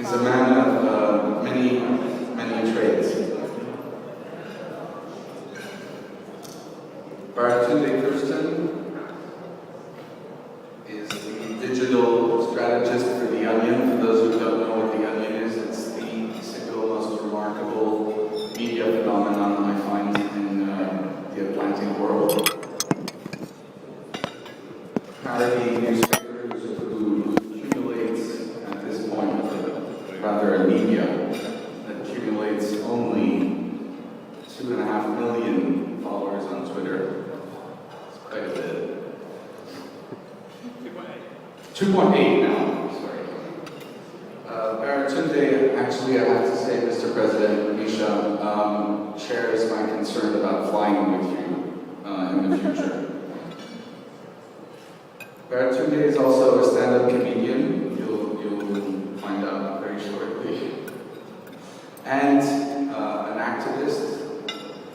He's a man of many trades. Baratunde is the digital strategist for The Onion. For those who don't know what The Onion is, it's the single most remarkable media phenomenon I find in the Atlantic world. Parody newspapers who accumulates, at this point, rather a media that accumulates only 2.5 million followers on Twitter. It's quite a bit. 2.8 now, sorry. Baratunde, actually I have to say, Mr. President, Misha, shares my concern about flying with you in the future. Baratunde is also a stand-up comedian, you'll find out very shortly, and an activist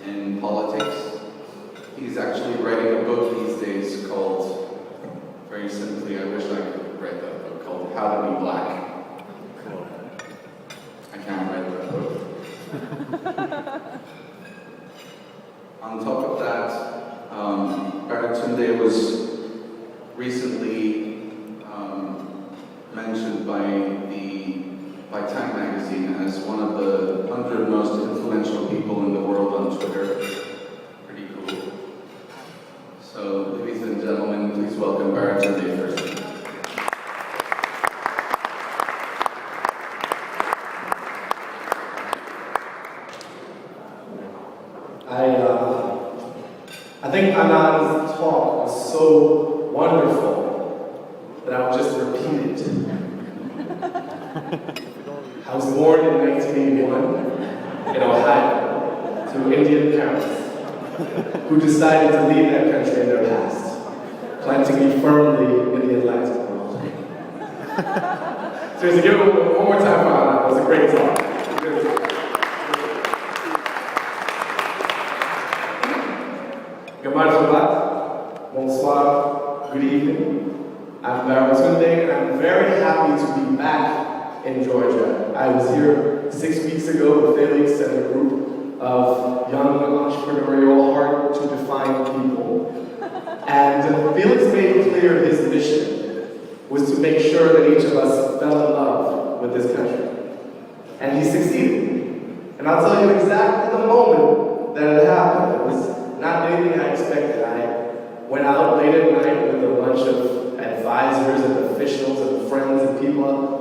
in politics. He's actually writing a book these days called, very simply, I wish I could write that book, called How to Be Black. I can't write that book. On top of that, Baratunde was recently mentioned by Time magazine as one of the 100 most influential people in the world on Twitter. Pretty cool. So, ladies and gentlemen, please welcome Baratunde first. I think Anand's talk was so wonderful that I'll just repeat it. I was born in 1981 in Ohio to Indian parents who decided to leave that country in their past, planting me firmly in the Atlantic world. Seriously, give it one more time for Anand. It was a great talk. Bonsoir, good evening. I'm Baratunde, and I'm very happy to be back in Georgia. I was here 6 weeks ago with Felix and a group of young entrepreneurial, hard-to-define people. And Felix made clear his mission was to make sure that each of us fell in love with this country. And he succeeded. And I'll tell you exactly the moment that it happened. It was not anything I expected. I went out late at night with a bunch of advisors and officials and friends and people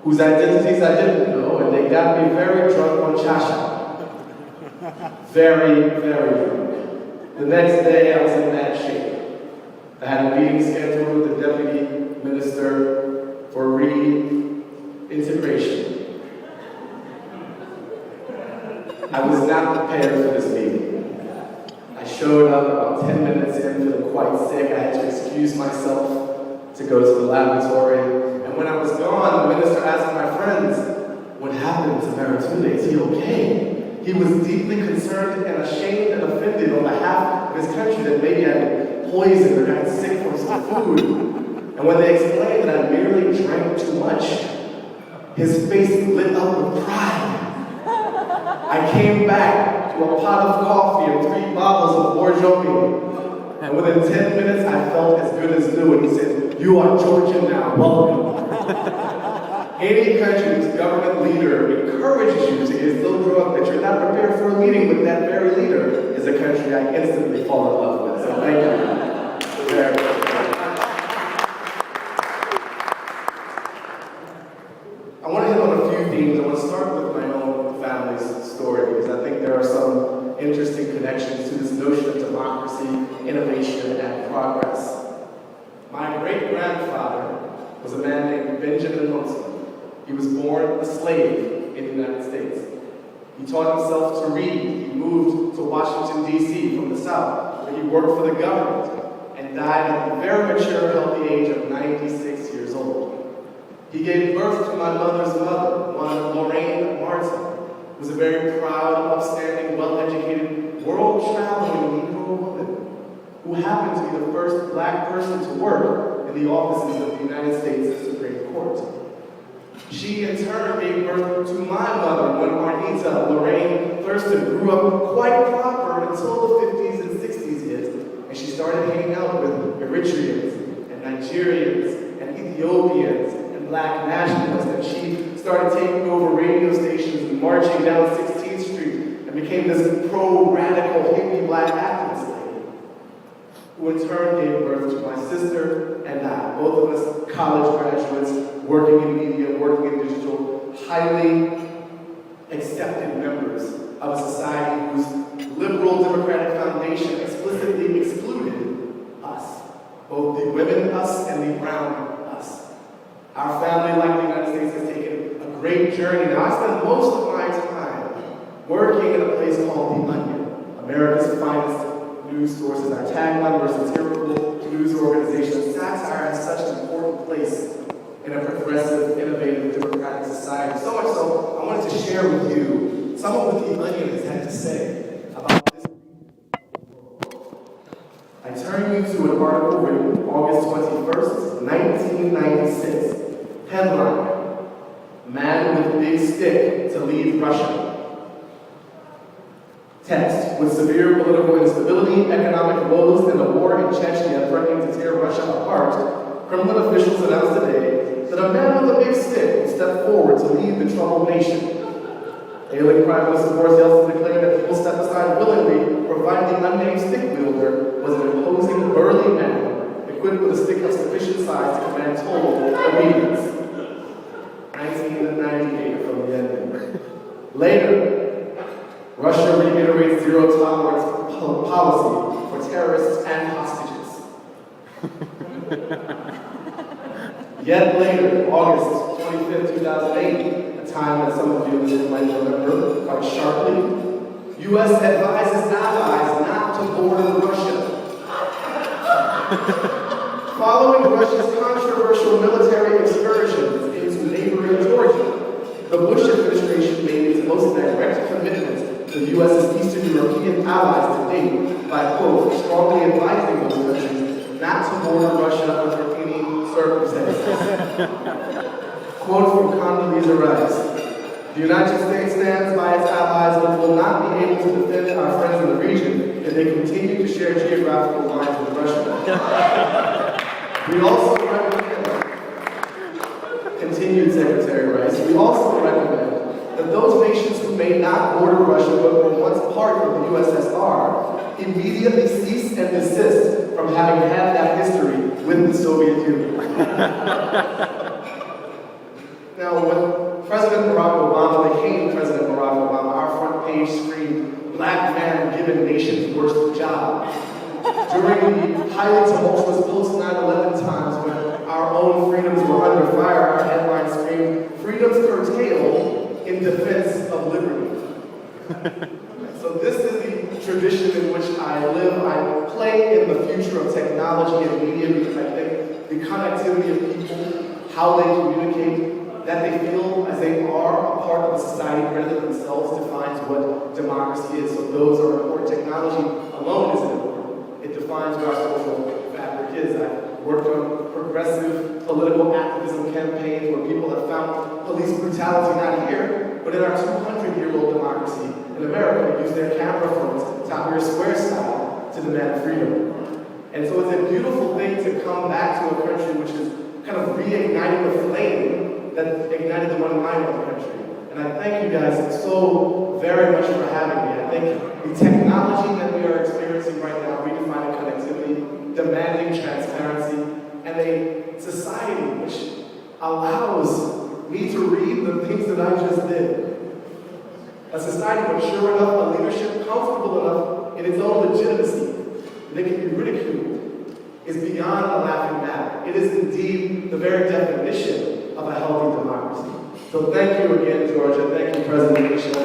whose identities I didn't know, and they got me very drunk on chasha. Very, very drunk. The next day I was in bad shape. I had a meeting scheduled with the Deputy Minister for reintegration. I was not prepared for this meeting. I showed up about 10 minutes in, feeling quite sick. I had to excuse myself to go to the laboratory. And when I was gone, the minister asked my friends, what happened to Baratunde? Is he okay? He was deeply concerned and ashamed and offended on behalf of his country that maybe I had poisoned or got sick from some food. And when they explained that I merely drank too much, his face lit up with pride. I came back to a pot of coffee and 3 bottles of Borjomi. And within 10 minutes, I felt as good as new. And he said, you are Georgian now, welcome. Any country whose government leader encourages you to get so drunk that you're not prepared for a meeting with that very leader is a country I instantly fall in love with. So thank you very much. I want to hit on a few themes. I want to start with my own family's story because I think there are some interesting connections to this notion of democracy, innovation, and progress. My great-grandfather was a man named Benjamin Monson. He was born a slave in the United States. He taught himself to read. He moved to Washington, D.C. from the South, where he worked for the government and died at the very mature, healthy age of 96 years old. He gave birth to my mother's mother, one Lorraine Martin, who was a very proud, upstanding, well-educated, world-traveling Negro woman who happened to be the first black person to work in the offices of the United States Supreme Court. She in turn gave birth to my mother when Juanita Lorraine Thurston grew up quite proper until the 50s and 60s hit, and she started hanging out with Eritreans and Nigerians and Ethiopians and black nationalists, and she started taking over radio stations and marching down 16th Street and became this pro-radical hippie black activist lady, who in turn gave birth to my sister and I, both of us college graduates, working in media, working in digital, highly accepted members of a society whose liberal democratic foundation explicitly excluded us, both the women us and the brown us. Our family, like the United States, has taken a great journey. Now, I spend most of my time working in a place called The Onion, America's finest news sources. Our tagline, we're a satirical news organization. Satire has such an important place in a progressive, innovative, democratic society. So much so, I wanted to share with you some of what The Onion has had to say about this. I turn you to an article written August 21st, 1996. Headline, Man with Big Stick to Lead Russia. Text, with severe political instability, economic woes, and a war in Chechnya threatening to tear Russia apart, Kremlin officials announced today that a man with a big stick will step forward to lead the troubled nation. Ailing Prime Minister Boris Yeltsin declared that he will step aside willingly, providing the unnamed stick wielder was an imposing, burly man equipped with a stick of sufficient size to command total obedience. 1998 from the ending. Later, Russia reiterates zero-tolerance policy for terrorists and hostages. Yet later, August 25th, 2008, a time that some of you might remember quite sharply, U.S. advises allies not to board Russia. Following Russia's controversial military excursions into neighboring Georgia, the Bush administration made its most direct commitment to the U.S.'s Eastern European allies to date by, quote, strongly advising those countries not to board Russia under any circumstances. Quote from Condoleezza Rice, the United States stands by its allies but will not be able to defend our friends in the region if they continue to share geographical lines with Russia. We also recommend, continued Secretary Rice, we also recommend that those nations who may not border Russia but were once part of the USSR immediately cease and desist from having had that history with the Soviet Union. Now, when President Barack Obama became President Barack Obama, our front page screamed, "Black man given nation's worst job." During the highly tumultuous post-9/11 times when our own freedoms were under fire, our headline screamed, "Freedoms curtailed in defense of liberty." So this is the tradition in which I live. I play in the future of technology and media because I think the connectivity of people, how they communicate, that they feel as they are a part of a society greater than themselves defines what democracy is. So those are important. Technology alone isn't important. It defines what our social fabric is. I've worked on progressive political activism campaigns where people have found police brutality not here, but in our 200-year-old democracy in America, use their camera phones, Tahrir Square style, to demand freedom. And so it's a beautiful thing to come back to a country which is kind of reigniting the flame that ignited the one in my own country. And I thank you guys so very much for having me. I think the technology that we are experiencing right now, redefining connectivity, demanding transparency, and a society which allows me to read the things that I just did. A society mature enough, a leadership comfortable enough in its own legitimacy that can be ridiculed is beyond a laughing matter. It is indeed the very definition of a healthy democracy. So thank you again, Georgia. Thank you, President Mitchell.